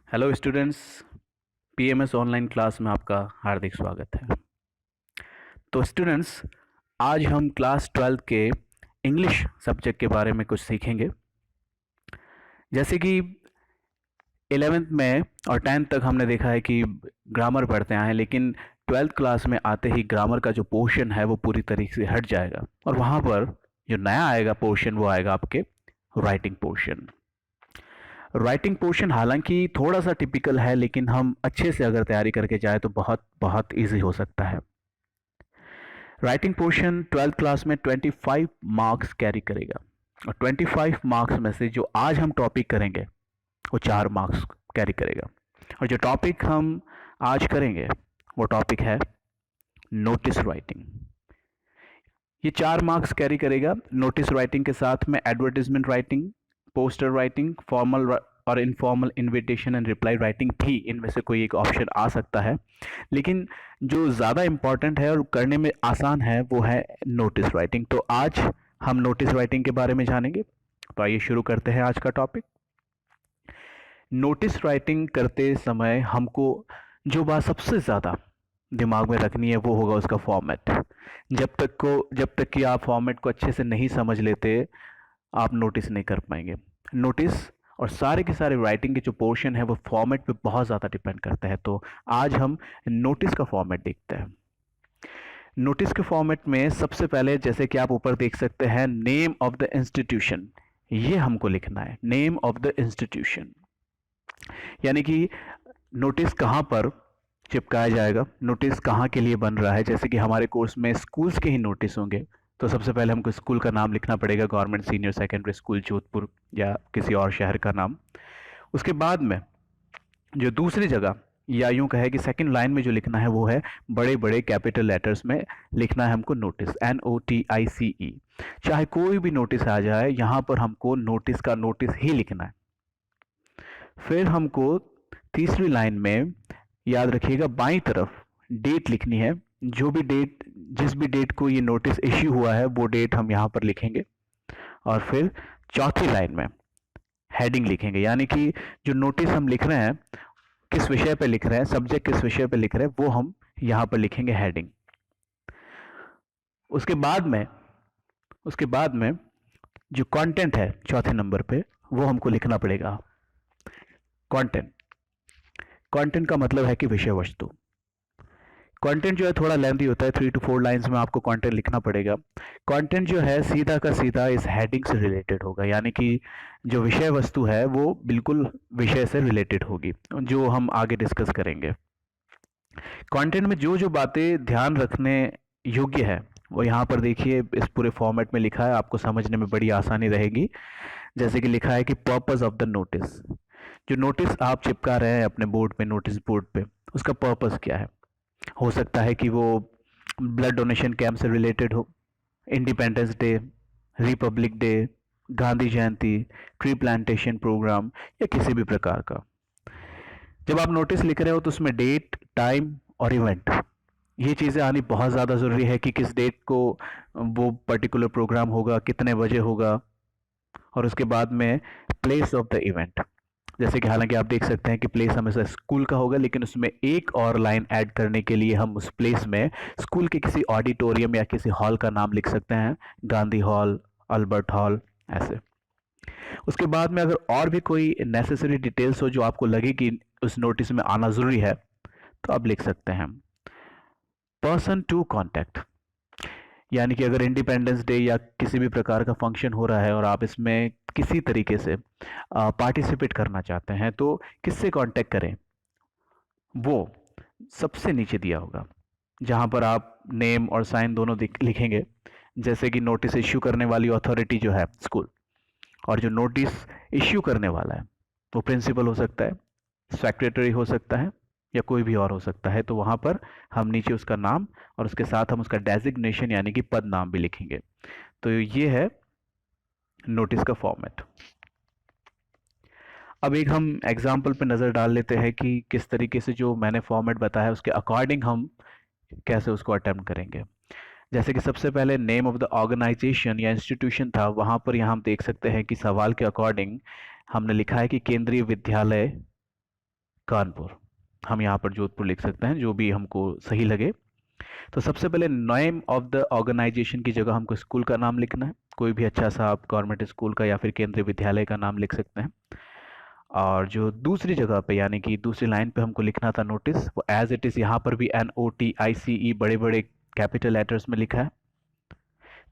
Hello students. PMS online class में आपका हार्दिक स्वागत है। तो स्टूडेंट्स, आज हम क्लास 12 के इंग्लिश सब्जेक्ट के बारे में कुछ सीखेंगे। जैसे कि 11th में और 10th तक हमने देखा है कि ग्रामर पढ़ते आए हैं, लेकिन 12th क्लास में आते ही ग्रामर का जो पोर्शन है वो पूरी तरीके से हट जाएगा और वहाँ पर जो नया आएगा पोर्शन वो आएगा आपके राइटिंग पोर्शन। राइटिंग पोर्शन हालांकि थोड़ा सा टिपिकल है, लेकिन हम अच्छे से अगर तैयारी करके जाए तो बहुत बहुत इजी हो सकता है। राइटिंग पोर्शन 12th क्लास में 25 मार्क्स कैरी करेगा और 25 मार्क्स में से जो आज हम टॉपिक करेंगे वो 4 मार्क्स कैरी करेगा। और जो टॉपिक हम आज करेंगे वो टॉपिक है नोटिस राइटिंग। ये 4 मार्क्स कैरी करेगा। नोटिस राइटिंग के साथ में advertisement writing, poster writing, formal और informal invitation and reply writing भी इनमें से कोई एक ऑप्शन आ सकता है, लेकिन जो ज़्यादा इम्पॉर्टेंट है और करने में आसान है वो है नोटिस राइटिंग। तो आज हम नोटिस राइटिंग के बारे में जानेंगे। तो आइए शुरू करते हैं आज का टॉपिक। नोटिस राइटिंग करते समय हमको जो बात सबसे ज़्यादा दिमाग में रखनी है वो होगा उसका फॉर्मेट। जब तक कि आप फॉर्मेट को अच्छे से नहीं समझ लेते आप नोटिस नहीं कर पाएंगे। नोटिस और सारे के सारे राइटिंग के जो पोर्शन है वो फॉर्मेट पे बहुत ज़्यादा डिपेंड करता है। तो आज हम नोटिस का फॉर्मेट देखते हैं। नोटिस के फॉर्मेट में सबसे पहले, जैसे कि आप ऊपर देख सकते हैं, नेम ऑफ द इंस्टीट्यूशन, ये हमको लिखना है। नेम ऑफ द इंस्टीट्यूशन यानी कि नोटिस कहाँ पर चिपकाया जाएगा, नोटिस कहाँ के लिए बन रहा है। जैसे कि हमारे कोर्स में स्कूल्स के ही नोटिस होंगे, तो सबसे पहले हमको स्कूल का नाम लिखना पड़ेगा, government senior secondary school Jodhpur या किसी और शहर का नाम। उसके बाद में जो दूसरी जगह, या यूं कहे कि सेकंड लाइन में जो लिखना है वो है बड़े बड़े कैपिटल लेटर्स में लिखना है हमको नोटिस, NOTICE। चाहे कोई भी नोटिस आ जाए यहाँ पर हमको नोटिस का नोटिस ही लिखना है। फिर हमको तीसरी लाइन में, याद रखिएगा, बाईं तरफ डेट लिखनी है। जो भी डेट, जिस भी डेट को ये नोटिस इश्यू हुआ है वो डेट हम यहाँ पर लिखेंगे। और फिर चौथी लाइन में हेडिंग लिखेंगे, यानी कि जो नोटिस हम लिख रहे हैं किस विषय पे लिख रहे हैं, सब्जेक्ट किस विषय पे लिख रहे हैं, वो हम यहाँ पर लिखेंगे हेडिंग। उसके बाद में जो कंटेंट है चौथे नंबर पे वो हमको लिखना पड़ेगा। कंटेंट का मतलब है कि विषय वस्तु। कंटेंट जो है थोड़ा लेंथी होता है, 3 to 4 लाइंस में आपको कंटेंट लिखना पड़ेगा। कंटेंट जो है सीधा का सीधा इस हेडिंग से रिलेटेड होगा, यानी कि जो विषय वस्तु है वो बिल्कुल विषय से रिलेटेड होगी, जो हम आगे डिस्कस करेंगे। कंटेंट में जो जो बातें ध्यान रखने योग्य है वो यहाँ पर देखिए इस पूरे फॉर्मेट में लिखा है, आपको समझने में बड़ी आसानी रहेगी। जैसे कि लिखा है कि पर्पस ऑफ द नोटिस, जो नोटिस आप चिपका रहे हैं अपने बोर्ड पे, नोटिस बोर्ड पे, उसका पर्पस क्या है। हो सकता है कि वो ब्लड डोनेशन कैंप से रिलेटेड हो, independence day, republic day, Gandhi Jayanti, tree plantation programme या किसी भी प्रकार का। जब आप नोटिस लिख रहे हो तो उसमें डेट, टाइम और इवेंट, ये चीज़ें आनी बहुत ज़्यादा ज़रूरी है कि किस डेट को वो पर्टिकुलर प्रोग्राम होगा, कितने बजे होगा। और उसके बाद में प्लेस ऑफ द इवेंट, जैसे कि हालांकि आप देख सकते हैं कि प्लेस हमेशा स्कूल का होगा, लेकिन उसमें एक और लाइन ऐड करने के लिए हम उस प्लेस में स्कूल के किसी ऑडिटोरियम या किसी हॉल का नाम लिख सकते हैं, गांधी हॉल, अल्बर्ट हॉल, ऐसे। उसके बाद में अगर और भी कोई नेसेसरी डिटेल्स हो जो आपको लगे कि उस नोटिस में आना ज़रूरी है तो आप लिख सकते हैं। पर्सन टू कॉन्टैक्ट, यानी कि अगर इंडिपेंडेंस डे या किसी भी प्रकार का फंक्शन हो रहा है और आप इसमें किसी तरीके से पार्टिसिपेट करना चाहते हैं तो किससे कांटेक्ट करें, वो सबसे नीचे दिया होगा, जहां पर आप नेम और साइन दोनों लिखेंगे। जैसे कि नोटिस इश्यू करने वाली अथॉरिटी जो है स्कूल, और जो नोटिस इश्यू करने वाला है वो प्रिंसिपल हो सकता है, सेक्रेटरी हो सकता है या कोई भी और हो सकता है। तो वहाँ पर हम नीचे उसका नाम और उसके साथ हम उसका डेजिग्नेशन यानी कि पद नाम भी लिखेंगे। तो ये है नोटिस का फॉर्मेट। अब एक हम एग्जाम्पल पे नज़र डाल लेते हैं कि किस तरीके से जो मैंने फॉर्मेट बताया उसके अकॉर्डिंग हम कैसे उसको अटेम्प्ट करेंगे। जैसे कि सबसे पहले नेम ऑफ द ऑर्गेनाइजेशन या इंस्टीट्यूशन था, वहाँ पर यहाँ हम देख सकते हैं कि सवाल के अकॉर्डिंग हमने लिखा है कि केंद्रीय विद्यालय कानपुर। हम यहाँ पर जोधपुर लिख सकते हैं, जो भी हमको सही लगे। तो सबसे पहले नेम ऑफ द ऑर्गेनाइजेशन की जगह हमको स्कूल का नाम लिखना है। कोई भी अच्छा सा आप गवर्नमेंट स्कूल का या फिर केंद्रीय विद्यालय का नाम लिख सकते हैं। और जो दूसरी जगह पे यानी कि दूसरी लाइन पे हमको लिखना था नोटिस, वो एज इट इज़ यहाँ पर भी NOTICE बड़े बड़े कैपिटल लेटर्स में लिखा है।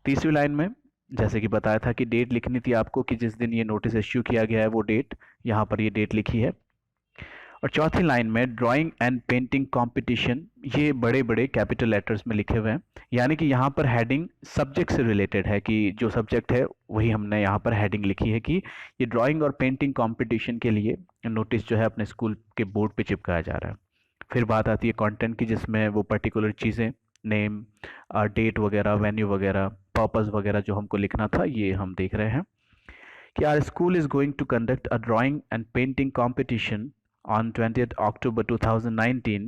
तीसरी लाइन में जैसे कि बताया था कि डेट लिखनी थी आपको कि जिस दिन ये नोटिस इश्यू किया गया है वो डेट, यहाँ पर ये डेट लिखी है। और चौथी लाइन में ड्राइंग एंड पेंटिंग कंपटीशन, ये बड़े बड़े कैपिटल लेटर्स में लिखे हुए हैं। यानी कि यहाँ पर हेडिंग सब्जेक्ट से रिलेटेड है कि जो सब्जेक्ट है वही हमने यहाँ पर हेडिंग लिखी है कि ये ड्राइंग और पेंटिंग कंपटीशन के लिए नोटिस जो है अपने स्कूल के बोर्ड पे चिपकाया जा रहा है। फिर बात आती है कंटेंट की, जिसमें वो पर्टिकुलर चीज़ें, नेम, डेट वगैरह, वेन्यू वगैरह, पर्पस वगैरह जो हमको लिखना था, ये हम देख रहे हैं कि our school is going to conduct a drawing and painting competition on 20th October 2019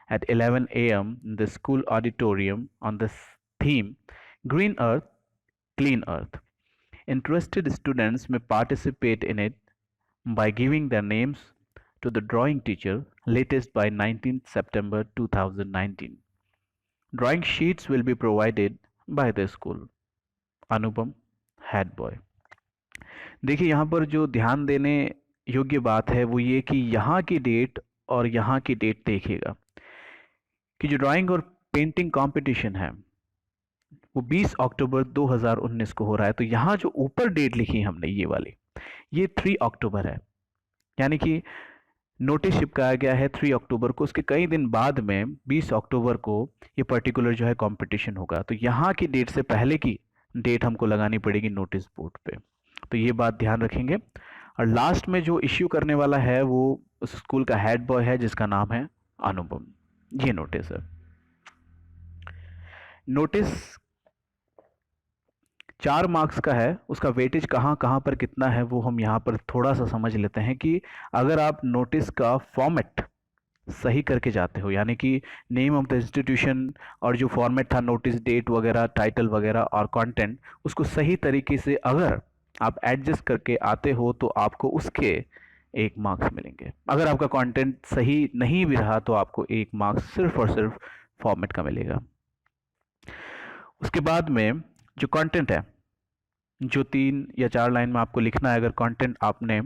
at 11 a.m. in the school auditorium on the theme Green Earth, Clean Earth. Interested students may participate in it by giving their names to the drawing teacher latest by 19th September 2019. Drawing sheets will be provided by the school. Anupam, head boy. देखिए यहाँ पर जो ध्यान देने योग्य बात है वो ये कि यहाँ की डेट और यहाँ की डेट देखिएगा कि जो ड्राइंग और पेंटिंग कंपटीशन है वो 20 अक्टूबर 2019 को हो रहा है। तो यहाँ जो ऊपर डेट लिखी हमने ये वाली, ये 3 अक्टूबर है। यानी कि नोटिस चिपकाया गया है 3 अक्टूबर को, उसके कई दिन बाद में 20 अक्टूबर को ये पर्टिकुलर जो है कंपटीशन होगा। तो यहाँ की डेट से पहले की डेट हमको लगानी पड़ेगी नोटिस बोर्ड पे। तो ये बात ध्यान रखेंगे। और लास्ट में जो इश्यू करने वाला है वो उस स्कूल का हेड बॉय है जिसका नाम है अनुपम। ये नोटिस है। नोटिस 4 मार्क्स का है, उसका वेटेज कहाँ कहाँ पर कितना है वो हम यहाँ पर थोड़ा सा समझ लेते हैं कि अगर आप नोटिस का फॉर्मेट सही करके जाते हो, यानी कि नेम ऑफ द इंस्टीट्यूशन और जो फॉर्मेट था नोटिस, डेट वगैरह, टाइटल वगैरह और कंटेंट, उसको सही तरीके से अगर आप एडजस्ट करके आते हो तो आपको उसके 1 मार्क्स मिलेंगे। अगर आपका कंटेंट सही नहीं भी रहा तो आपको 1 मार्क्स सिर्फ और सिर्फ फॉर्मेट का मिलेगा। उसके बाद में जो कंटेंट है, जो 3 या 4 लाइन में आपको लिखना है, अगर कंटेंट आपने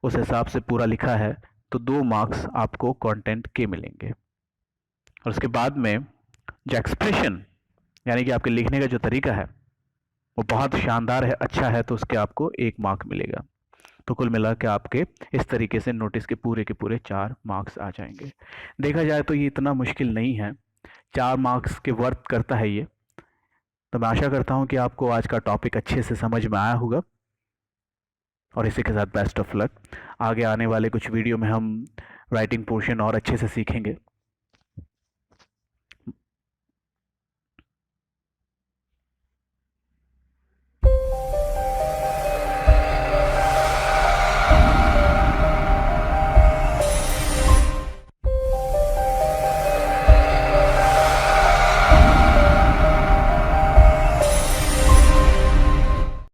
उस हिसाब से पूरा लिखा है तो 2 मार्क्स आपको कंटेंट के मिलेंगे। और उसके बाद में जो एक्सप्रेशन यानी कि आपके लिखने का जो तरीका है वो बहुत शानदार है, अच्छा है, तो उसके आपको 1 मार्क मिलेगा। तो कुल मिला के आपके इस तरीके से नोटिस के पूरे 4 मार्क्स आ जाएंगे। देखा जाए तो ये इतना मुश्किल नहीं है, 4 मार्क्स के वर्थ करता है ये। तो मैं आशा करता हूँ कि आपको आज का टॉपिक अच्छे से समझ में आया होगा और इसी के साथ बेस्ट ऑफ लक। आगे आने वाले कुछ वीडियो में हम राइटिंग पोर्शन और अच्छे से सीखेंगे।